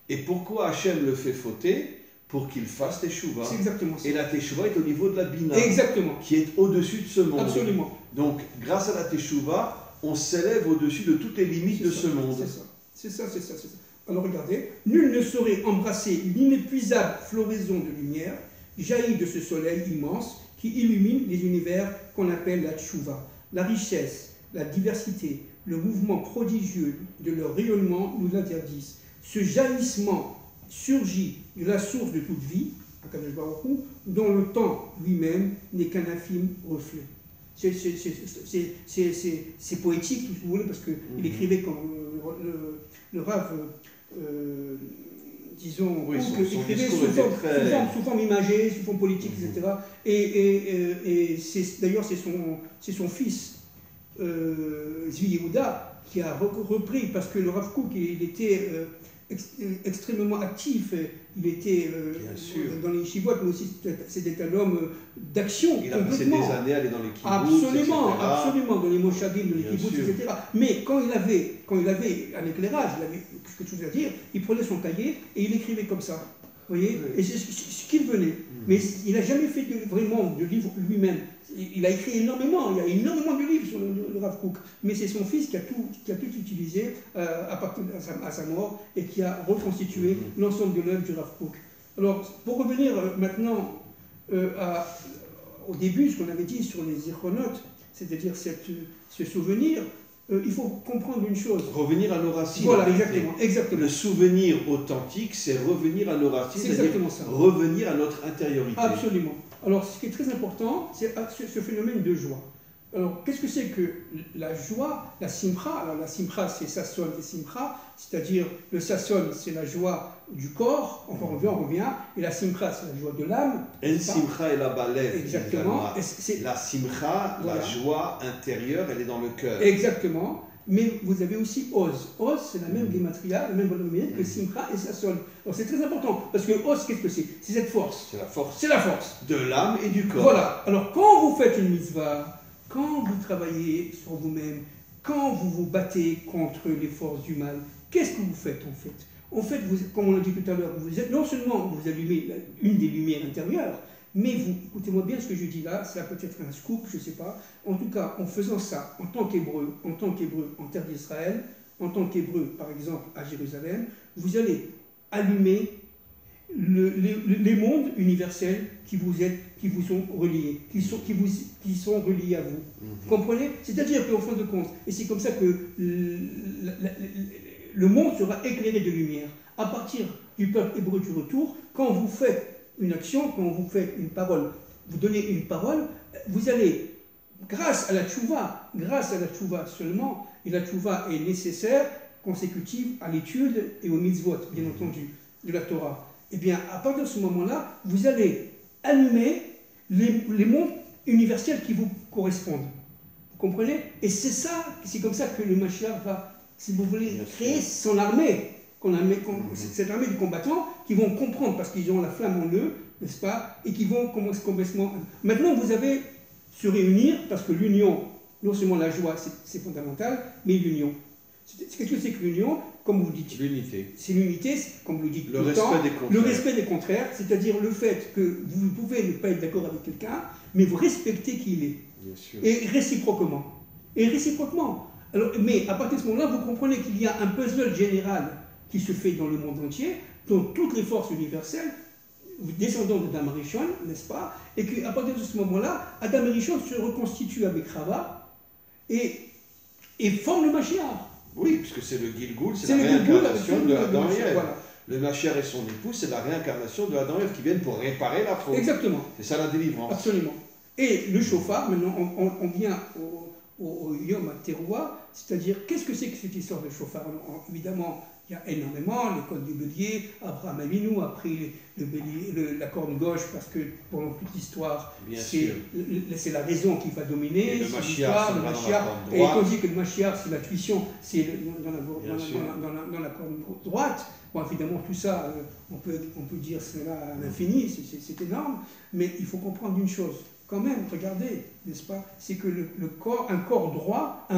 Et pourquoi Hachem le fait fauter? Pour qu'il fasse Teshuvah. C'est exactement ça. Et la Teshuvah est au niveau de la Bina. Exactement. Qui est au-dessus de ce monde. Absolument. Donc, grâce à la Teshuvah, on s'élève au-dessus de toutes les limites de ce monde. C'est ça. Alors regardez, nul ne saurait embrasser l'inépuisable floraison de lumière jaillie de ce soleil immense qui illumine les univers qu'on appelle la Tchouva. La richesse, la diversité, le mouvement prodigieux de leur rayonnement nous l'interdisent. Ce jaillissement surgit de la source de toute vie, Akadosh Baruch Hu, dont le temps lui-même n'est qu'un infime reflet. C'est poétique, si vous voulez, parce qu'il écrivait comme le Rav, disons, oui, écrivait sous forme imagée, sous forme politique, etc. Et d'ailleurs, c'est son fils, Zvi Yehuda, qui a repris, parce que le Rav Kook, il était extrêmement actif, il était dans les yeshivot, mais aussi c'était un homme d'action. Il a passé des années à aller dans les kibbutz, absolument, dans les moshavim, dans les kibbutz, etc. Mais quand il avait un éclairage, il avait quelque chose à dire, il prenait son cahier et il écrivait comme ça. Vous voyez, et c'est ce qu'il venait. Mais il n'a jamais fait vraiment de livre lui-même. Il a écrit énormément, il y a énormément de livres sur le Rav Kook, mais c'est son fils qui a tout utilisé à partir à sa mort et qui a reconstitué l'ensemble de l'œuvre du Rav Kook. Alors, pour revenir maintenant au début, ce qu'on avait dit sur les zichronotes, c'est-à-dire ce souvenir, il faut comprendre une chose. Revenir à nos racines. Voilà, exactement. Le souvenir authentique, c'est revenir à nos racines, c'est-à-dire revenir à notre intériorité. Absolument. Alors, ce qui est très important, c'est ce phénomène de joie. Alors, qu'est-ce que c'est que la joie, la simcha? Alors, la simcha, c'est sasson et simcha, c'est-à-dire le sasson, c'est la joie du corps, encore on revient, et la simcha, c'est la joie de l'âme. El simcha et la balev. Exactement. La simcha, voilà. La joie intérieure, elle est dans le cœur. Exactement. mais vous avez aussi Oz. Oz, c'est la même gématria, la même valeur numérique que Simcha et Sasson. Alors c'est très important, parce que Oz, qu'est-ce que c'est? C'est cette force. C'est la force. C'est la force. De l'âme et du corps. Voilà. Alors quand vous faites une mitzvah, quand vous travaillez sur vous-même, quand vous vous battez contre les forces du mal, qu'est-ce que vous faites en fait? En fait, vous, comme on l'a dit tout à l'heure, non seulement vous allumez une des lumières intérieures, mais vous, écoutez-moi bien ce que je dis là, ça peut être un scoop, je ne sais pas. En tout cas, en faisant ça, en tant qu'hébreu en terre d'Israël, en tant qu'hébreu, par exemple, à Jérusalem, vous allez allumer les mondes universels qui vous sont reliés, qui sont reliés à vous. Vous comprenez? C'est-à-dire qu'au fin de compte, et c'est comme ça que le monde sera éclairé de lumière. À partir du peuple hébreu du retour, quand vous faites une action, quand vous faites une parole, vous donnez une parole, vous allez, grâce à la tchouva seulement, et la tchouva est nécessaire, consécutive à l'étude et aux mitzvot, bien entendu, de la Torah. Eh bien, à partir de ce moment-là, vous allez allumer les mondes universels qui vous correspondent. Vous comprenez? Et c'est comme ça que le Mashiach va, si vous voulez, créer son armée. Cette armée de combattants qui vont comprendre parce qu'ils ont la flamme en eux, n'est-ce pas, et qui vont complètement... Maintenant, vous avez se réunir parce que l'union, non seulement la joie, c'est fondamental, mais l'union. Qu'est-ce que c'est que l'union? Comme vous dites. L'unité. C'est l'unité, comme vous le dites le respect des contraires, c'est-à-dire le fait que vous pouvez ne pas être d'accord avec quelqu'un, mais vous respectez qui il est. Bien sûr. Et réciproquement. Alors, mais à partir de ce moment-là, vous comprenez qu'il y a un puzzle général qui se fait dans le monde entier, dont toutes les forces universelles, descendant d'Adam Rishon, n'est-ce pas? Et qu'à partir de ce moment-là, Adam Rishon se reconstitue avec Rava et forme le Mashiach. Oui, puisque c'est le Gilgoul, c'est la réincarnation de Adam et Ève. Voilà. Le Mashiach et son épouse, c'est la réincarnation de Adam et Ève qui viennent pour réparer la faute. Exactement. C'est ça la délivrance. Absolument. Et le shofar, maintenant, on vient au Yom HaTeruah, c'est-à-dire, qu'est-ce que c'est que cette histoire de shofar? Évidemment, il y a énormément, les codes du bélier, Abraham Avinu a pris la corne gauche parce que pendant toute l'histoire, c'est la raison qui va dominer, et le Mashiach, et tandis que le Mashiach, c'est la tuition, c'est dans la corne droite. Bon, évidemment, tout ça, on peut dire cela à l'infini, c'est énorme, mais il faut comprendre une chose, quand même, regardez, n'est-ce pas, c'est que un corps droit,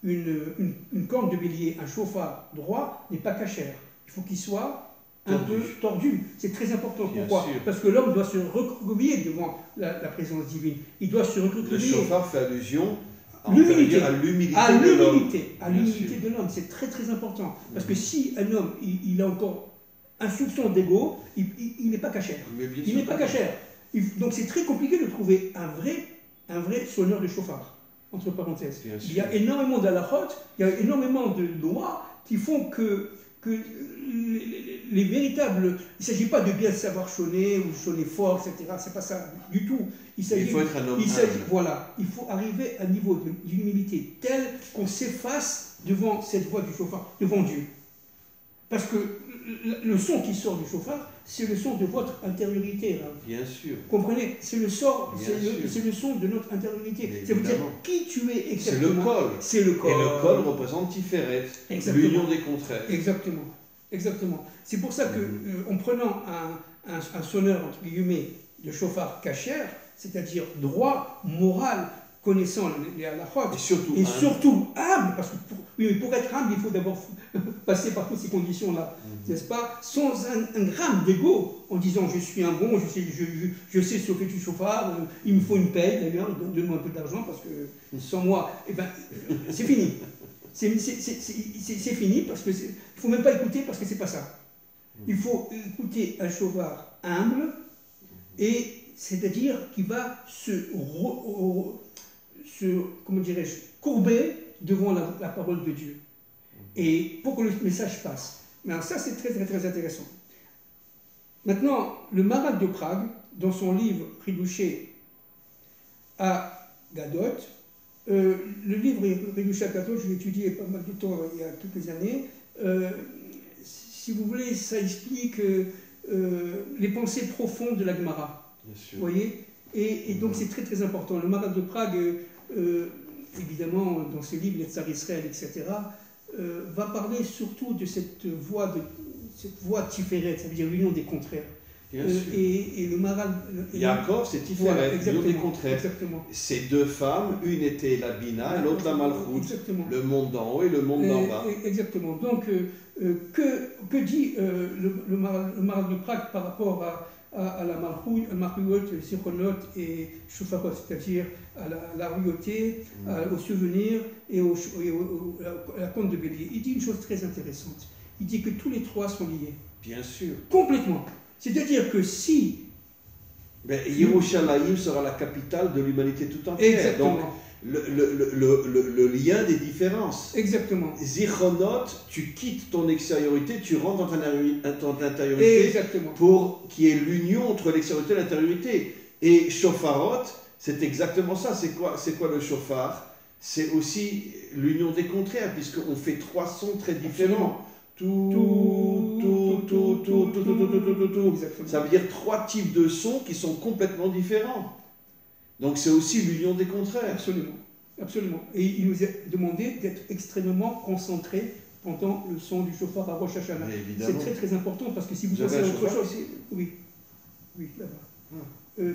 une corne de bélier, un chauffard droit n'est pas cachère. Il faut qu'il soit un peu tordu. C'est très important. Pourquoi? Parce que l'homme doit se recroqueviller devant la présence divine. Il doit se recroqueviller. Le chauffard fait allusion à l'humilité de l'homme. C'est très très important. Parce que si un homme il a encore un soupçon d'ego, il n'est pas cachère. Il n'est pas cachère. Donc c'est très compliqué de trouver un vrai sonneur de chauffard. Entre parenthèses. Il y a énormément d'halachot, il y a énormément de lois qui font que les véritables... Il ne s'agit pas de bien savoir chonner ou chonner fort, etc. C'est pas ça du tout. Il faut être un homme humble. Voilà, il faut arriver à un niveau d'humilité tel qu'on s'efface devant cette voix du chauffard, devant Dieu. Parce que le son qui sort du chauffard, c'est le son de votre intériorité. Là. Bien sûr. Vous comprenez? C'est le son de notre intériorité. Ça veut dire qui tu es exactement. C'est le col. C'est le col. Et le col représente Tiferet, l'union des contraires. Exactement. C'est pour ça que, en prenant un sonneur, entre guillemets, de chauffard cachère, c'est-à-dire droit, moral, connaissant les halachot, et surtout humble, parce que pour être humble, il faut d'abord passer par toutes ces conditions-là, n'est-ce pas? Sans un gramme d'ego, en disant je suis un bon, je sais chauffer du chauffard, il me faut une paye d'ailleurs, donne-moi un peu d'argent parce que sans moi, c'est fini. C'est fini parce que il ne faut même pas écouter parce que c'est pas ça. Il faut écouter un chauffard humble et c'est-à-dire qui va comment dirais-je, courber devant la parole de Dieu. Et pour que le message passe. Mais alors ça, c'est très, très, très intéressant. Maintenant, le Maharal de Prague, dans son livre Ridouché à Gadot, le livre Ridouché à Gadot, je l'ai étudié pas mal de temps il y a quelques années. Si vous voulez, ça explique les pensées profondes de la Gemara. Vous voyez? Et donc c'est très très important. Le Maharal de Prague évidemment, dans ce livre, l'Etzar Israël, etc., va parler surtout de cette voie Tiferet, ça veut dire l'union des contraires. Et le Maral. Yaakov, c'est Tiferet, l'union des contraires. Exactement. Ces deux femmes, une était la Bina, l'autre la Malchut, le monde d'en haut et le monde d'en bas. Exactement. Donc, que dit le Maral de Prague par rapport à la Malchut, Zichronot et Shofarot, c'est-à-dire à la royauté, au souvenir et à la compte de bélier. Il dit une chose très intéressante. Il dit que tous les trois sont liés. Bien sûr. Complètement. C'est-à-dire que si... Yerushalayim sera la capitale de l'humanité tout entière. Exactement. Donc, le lien des différences. Exactement. Zichronot, tu quittes ton extériorité, tu rentres dans ton intériorité. Exactement. Pour qu'il y ait l'union entre l'extériorité et l'intériorité. Et Shofarot, c'est exactement ça. C'est quoi le shofar? C'est aussi l'union des contraires, puisqu'on fait trois sons très différents. Tout. Ça veut dire trois types de sons qui sont complètement différents. Donc c'est aussi l'union des contraires. Absolument. Absolument. Et il nous est demandé d'être extrêmement concentrés pendant le son du shofar à Rosh Hashanah. C'est très très important parce que si vous pensez à autre chose, oui, là-bas.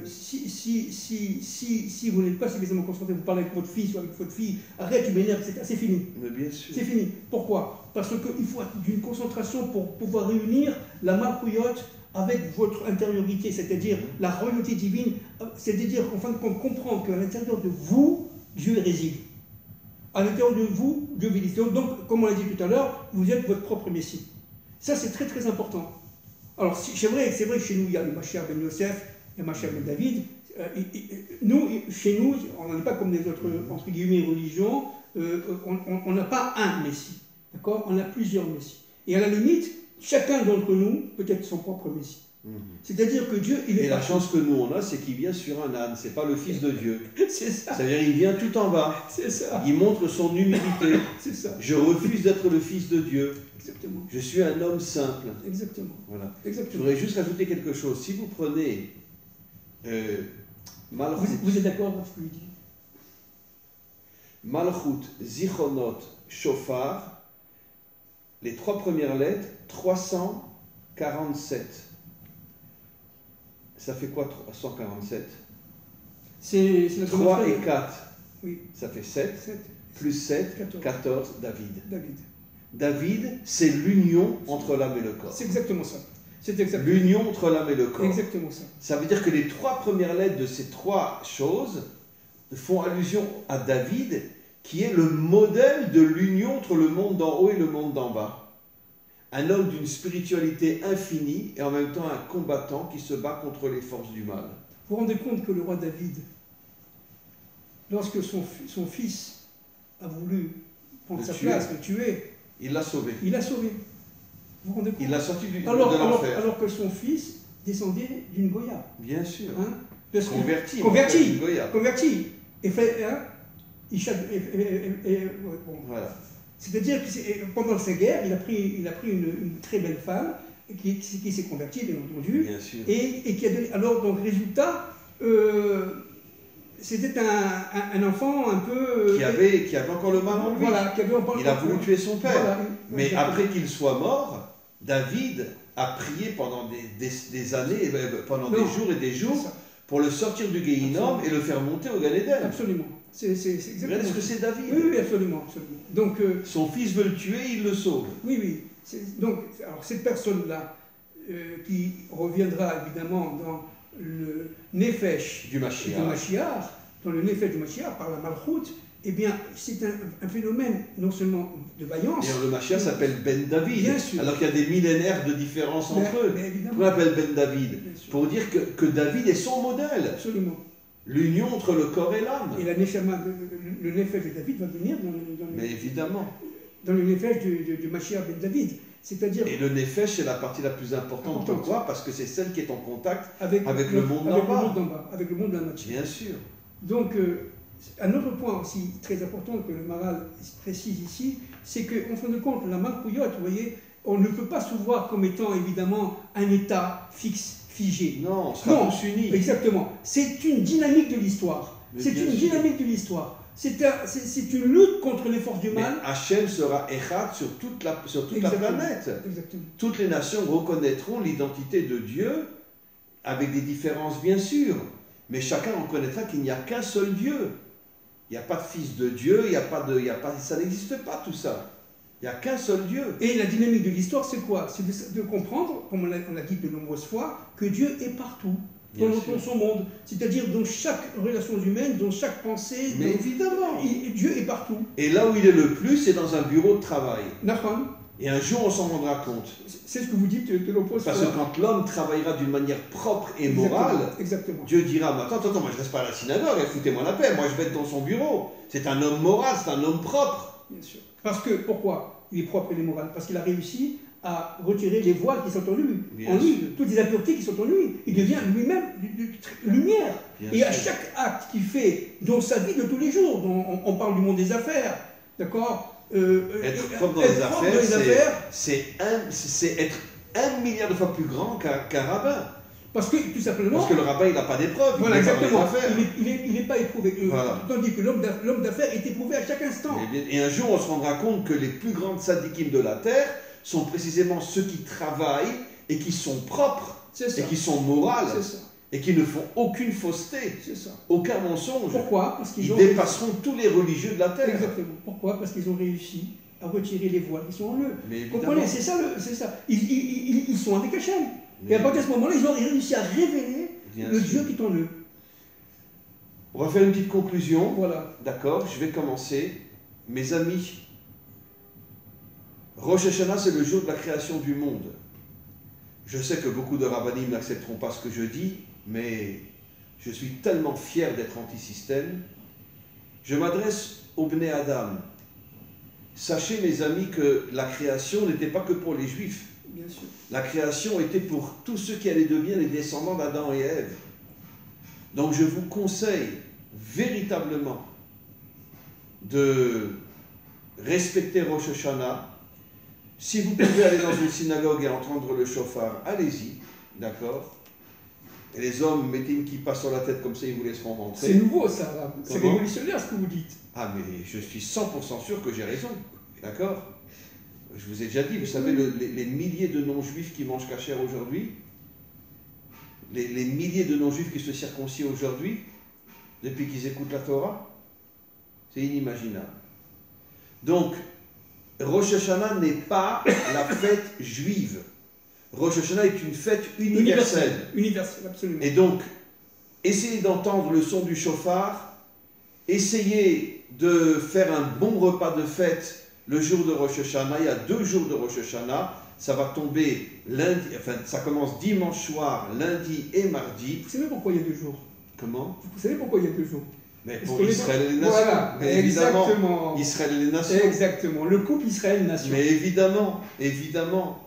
Si vous n'êtes pas suffisamment concentré, vous parlez avec votre fils ou avec votre fille, arrête, tu m'énerves, c'est fini. Mais bien sûr. C'est fini. Pourquoi? Parce qu'il faut d'une concentration pour pouvoir réunir la Malchuyot avec votre intériorité, c'est-à-dire la royauté divine, c'est-à-dire qu'en fin de compte, comprendre qu'à l'intérieur de vous, Dieu réside. À l'intérieur de vous, Dieu vit. Donc, comme on l'a dit tout à l'heure, vous êtes votre propre Messie. Ça, c'est très très important. Alors, c'est vrai que chez nous, il y a le Mashiach ben Yosef, et Mashiach ben David. Chez nous, on n'est pas comme les autres, entre guillemets, religions, on n'a pas un Messie. D'accord? On a plusieurs Messies. Et à la limite, chacun d'entre nous peut être son propre Messie. C'est-à-dire que Dieu, il est. Et la chance que nous on a, c'est qu'il vient sur un âne, c'est pas le Fils de Dieu. C'est ça. C'est-à-dire il vient tout en bas. C'est ça. Il montre son humilité. C'est ça. Je refuse d'être le Fils de Dieu. Exactement. Je suis un homme simple. Exactement. Voilà. Exactement. Je voudrais juste rajouter quelque chose. Si vous prenez Malchut, vous êtes d'accord avec ce que je dis? Malchut, Zichronot, Shofar, les trois premières lettres, 347. Ça fait quoi 347? C'est la 3 et 4, oui. Ça fait 7, 7. plus 7, 14, David. David, c'est l'union entre l'âme et le corps. C'est exactement ça. L'union entre l'âme et le corps. Exactement ça. Ça veut dire que les trois premières lettres de ces trois choses font allusion à David, qui est le modèle de l'union entre le monde d'en haut et le monde d'en bas. Un homme d'une spiritualité infinie et en même temps un combattant qui se bat contre les forces du mal. Vous vous rendez compte que le roi David, lorsque son fils a voulu prendre sa place, le tuer, il l'a sauvé. Il l'a sauvé. Vous vous rendez compte? Il l'a sorti de l'enfer. Alors que son fils descendait d'une Goya. Bien sûr. Hein? Converti. Et fait, hein? Bon. Voilà. C'est-à-dire que pendant sa guerre, il a pris une très belle femme qui s'est convertie, bien entendu. Bien sûr. Et qui a donné. Alors, donc, résultat, c'était un enfant un peu. Qui avait encore le mal en lui. Voilà, il a voulu tuer son père. Voilà, mais après qu'il soit mort, David a prié pendant des années, pendant des jours et des jours, pour le sortir du Guéhinom et le faire monter au Gan Eden. Absolument. C'est exactement. Est-ce que c'est David? Oui, absolument. Donc, son fils veut le tuer, il le sauve. Oui. Donc, alors cette personne-là, qui reviendra évidemment dans le Nefesh du Mashiach, dans le Nefesh du Mashiach, par la Malchut, eh bien, c'est un phénomène non seulement de vaillance. Et le Mashiach s'appelle Ben David, bien sûr. Alors qu'il y a des millénaires de différence entre eux. Pourquoi on appelle Ben David? Pour dire que David est son modèle. Absolument. L'union entre le corps et l'âme. Et la Neshama, le Nefesh de David va venir Mais évidemment. Dans le Nefesh du Mashiach Ben David. C'est-à-dire. Et le Nefesh, c'est la partie la plus importante. Pourquoi? Parce que c'est celle qui est en contact avec le monde d'en bas. Avec le monde d'en bas. Bien sûr. Donc, un autre point aussi très important que le Maral précise ici, c'est qu'en fin de compte, la Malchuyot, vous voyez, on ne peut pas se voir comme étant évidemment un état fixe, figé. Non, on sera tous unis. Exactement. C'est une dynamique de l'histoire. C'est une dynamique de l'histoire. C'est une lutte contre les forces du Mais mal. Hachem sera Echad sur toute la planète. Exactement. Toutes les nations reconnaîtront l'identité de Dieu, avec des différences bien sûr, mais chacun reconnaîtra qu'il n'y a qu'un seul Dieu. Il n'y a pas de fils de Dieu, ça n'existe pas tout ça. Il n'y a qu'un seul Dieu. Et la dynamique de l'histoire, c'est quoi? C'est de comprendre, comme on l'a dit de nombreuses fois, que Dieu est partout, dans son monde. C'est-à-dire dans chaque relation humaine, dans chaque pensée. Mais évidemment. Dieu est partout. Et là où il est le plus, c'est dans un bureau de travail. Nahon. Et un jour, on s'en rendra compte. C'est ce que vous dites de l'opposé. Parce que quand l'homme travaillera d'une manière propre et morale, exactement. Dieu dira, mais attends, moi je reste pas à la synagogue, foutez-moi la paix, moi je vais être dans son bureau. C'est un homme moral, c'est un homme propre. Bien sûr. Parce que, pourquoi il est propre et il est moral? Parce qu'il a réussi à retirer les voiles qui sont en lui, toutes les impuretés qui sont en lui. Il devient lui-même lumière. Et à chaque acte qu'il fait dans sa vie de tous les jours, on parle du monde des affaires, d'accord? Être propre dans les affaires, c'est être 1 milliard de fois plus grand qu'un rabbin. Parce que, tout simplement... Parce que le rabbin, il n'a pas d'épreuve. Voilà, exactement. Il n'est pas éprouvé. Voilà. Tandis que l'homme d'affaires est éprouvé à chaque instant. Et un jour, on se rendra compte que les plus grandes sadikim de la terre sont précisément ceux qui travaillent et qui sont propres et qui sont morales et qui ne font aucune fausseté, aucun mensonge. Pourquoi? Parce qu'ils dépasseront tous les religieux de la terre. Exactement. Pourquoi? Parce qu'ils ont réussi à retirer les voiles qui sont en eux. Vous comprenez? C'est ça. Ils sont avec Hachem. Et à partir de ce moment-là, ils ont réussi à révéler le Dieu qui est en eux. On va faire une petite conclusion. Voilà. D'accord, je vais commencer. Mes amis, Rosh Hashanah, c'est le jour de la création du monde. Je sais que beaucoup de rabbinim n'accepteront pas ce que je dis, mais je suis tellement fier d'être anti-système. Je m'adresse au Bnei Adam. Sachez, mes amis, que la création n'était pas que pour les Juifs. Bien sûr. La création était pour tous ceux qui allaient devenir les descendants d'Adam et Ève. Donc je vous conseille véritablement de respecter Rosh Hashanah. Si vous pouvez aller dans une synagogue et entendre le chauffard, allez-y, d'accord? Et les hommes, mettez une kippa sur la tête comme ça, ils vous laisseront rentrer. C'est nouveau ça, c'est révolutionnaire ce que vous dites. Ah mais je suis 100% sûr que j'ai raison, d'accord? Je vous ai déjà dit, vous savez, les milliers de non-juifs qui mangent kasher aujourd'hui, les milliers de non-juifs qui se circoncisent aujourd'hui, depuis qu'ils écoutent la Torah, c'est inimaginable. Donc, Rosh Hashanah n'est pas la fête juive. Rosh Hashanah est une fête universelle. Universelle, absolument. Et donc, essayez d'entendre le son du chauffard, essayez de faire un bon repas de fête le jour de Rosh Hashanah. Il y a 2 jours de Rosh Hashanah. Ça va tomber lundi, enfin, ça commence dimanche soir, lundi et mardi. Vous savez pourquoi il y a 2 jours? Comment? Vous savez pourquoi il y a 2 jours? Mais pour Israël et les nations. Voilà, mais évidemment, Israël et les nations. Exactement, le couple Israël-nation. Mais évidemment,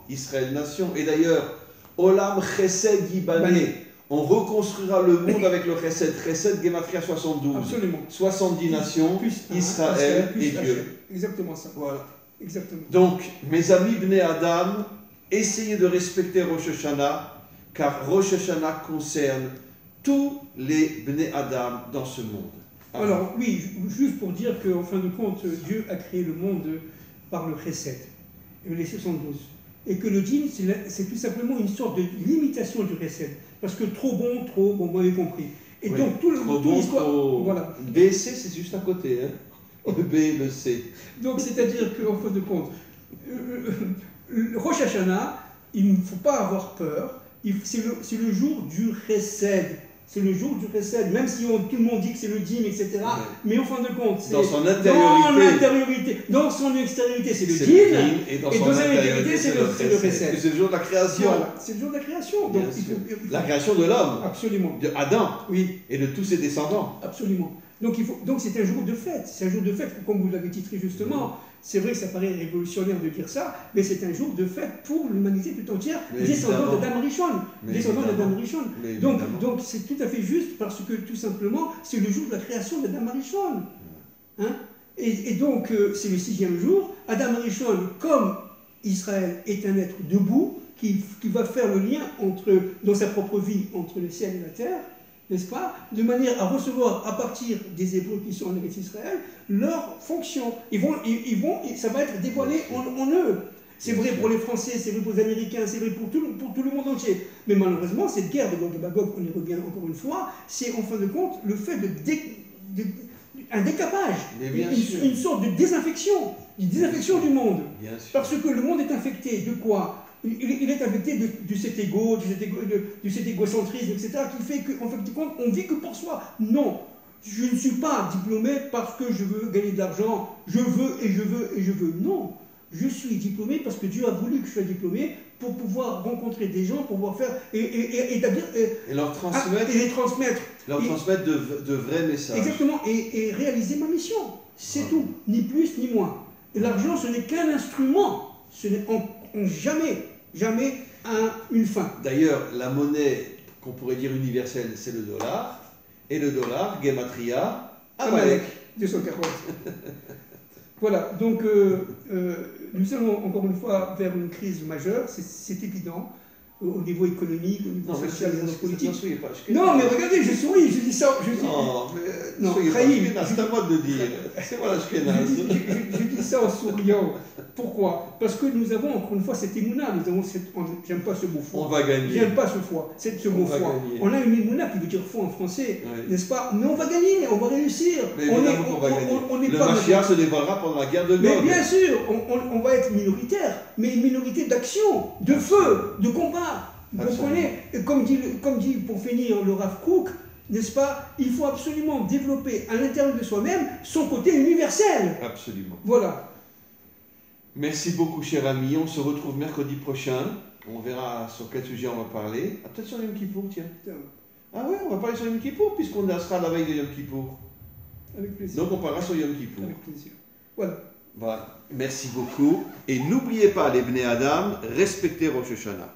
Israël-nation. Et d'ailleurs, Olam Chesed Yibané. On reconstruira le monde avec le Chesed. Chesed Gematria 72. Absolument. 70 nations, Israël et Dieu. Exactement ça. Voilà. Exactement. Donc, mes amis Bnei Adam, essayez de respecter Rosh Hashanah, car Rosh Hashanah concerne tous les Bnei Adam dans ce monde. Alors, oui, juste pour dire qu'en fin de compte, Dieu a créé le monde par le Chesed, les 72. Et que le djinn, c'est tout simplement une sorte de limitation du Chesed. Parce que trop bon, vous m'avez compris. Et oui, donc, toute l'histoire. Voilà. B et C, c'est juste à côté. Hein. Le B et le C. Donc, c'est-à-dire qu'en fin de compte, Rosh Hashanah, il ne faut pas avoir peur. C'est le jour du Chesed. C'est le jour du Chesed, même si tout le monde dit que c'est le dîme, etc. Ouais. Mais en fin de compte, c'est dans son intériorité. Dans son extériorité, c'est le dîme. Et dans son intériorité, c'est le Chesed. C'est le jour de la création. Voilà, c'est le jour de la création. Donc, la création de l'homme. Absolument. De Adam. Oui. Et de tous ses descendants. Absolument. Donc c'est un jour de fête. C'est un jour de fête, comme vous l'avez titré justement. C'est vrai que ça paraît révolutionnaire de dire ça, mais c'est un jour de fête pour l'humanité tout entière, descendant d'Adam Rishon. Descendant d'Adam Rishon. Donc c'est tout à fait juste parce que tout simplement, c'est le jour de la création d'Adam Rishon. Hein? Et donc c'est le 6e jour. Adam Rishon, comme Israël est un être debout, qui va faire le lien dans sa propre vie entre le ciel et la terre, n'est-ce pas, de manière à recevoir à partir des Hébreux qui sont en Eretz Israël leur fonction. Ça va être dévoilé en eux. C'est vrai pour les Français, c'est vrai pour les Américains, c'est vrai pour tout le monde entier. Mais malheureusement, cette guerre de Gog et Magog, on y revient encore une fois, c'est en fin de compte le fait un décapage, une sorte de désinfection du monde. Parce que le monde est infecté de quoi? Il est infecté de cet ego, de cet égocentrisme, etc., qui fait qu'en fin de compte, on vit que pour soi. Non, je ne suis pas diplômé parce que je veux gagner de l'argent, je veux et je veux et je veux. Non, je suis diplômé parce que Dieu a voulu que je sois diplômé pour pouvoir rencontrer des gens, pour pouvoir faire et établir et leur transmettre, leur transmettre de vrais messages. Exactement, et réaliser ma mission. C'est tout, ni plus ni moins. Et l'argent, ce n'est qu'un instrument, ce n'est jamais une fin. D'ailleurs, la monnaie qu'on pourrait dire universelle, c'est le dollar, et le dollar, Gematria, Amalek. 240. Voilà, donc nous allons encore une fois vers une crise majeure, c'est évident, au niveau économique, au niveau social, au niveau politique. Non, mais regardez, je souris, je dis ça. Non, c'est à moi de le dire. C'est moi l'ashkénaze. Je dis ça en souriant. Pourquoi? Parce que nous avons encore une fois cette émouna, j'aime pas ce mot foi. On va gagner. J'aime pas ce mot foi. On a une émouna qui veut dire foi en français, n'est-ce pas? Mais on va gagner, on va réussir. Mais évidemment qu'on va gagner. Le Mashiach se dévoilera pendant la guerre de Gog. Mais bien sûr, on va être minoritaire, mais une minorité d'action, de feu, de combat. Vous comprenez? Comme dit pour finir le Rav Kook, n'est-ce pas? Il faut absolument développer à l'intérieur de soi-même son côté universel. Absolument. Voilà. Merci beaucoup, cher ami. On se retrouve mercredi prochain. On verra sur quel sujet on va parler. Ah, peut-être sur Yom Kippour, tiens. Ah ouais, on va parler sur Yom Kippour, puisqu'on sera la veille de Yom Kippour. Avec plaisir. Donc on parlera sur Yom Kippour. Avec plaisir. Voilà. Voilà. Merci beaucoup. Et n'oubliez pas, les Bnei Adam, respectez Rosh Hashanah.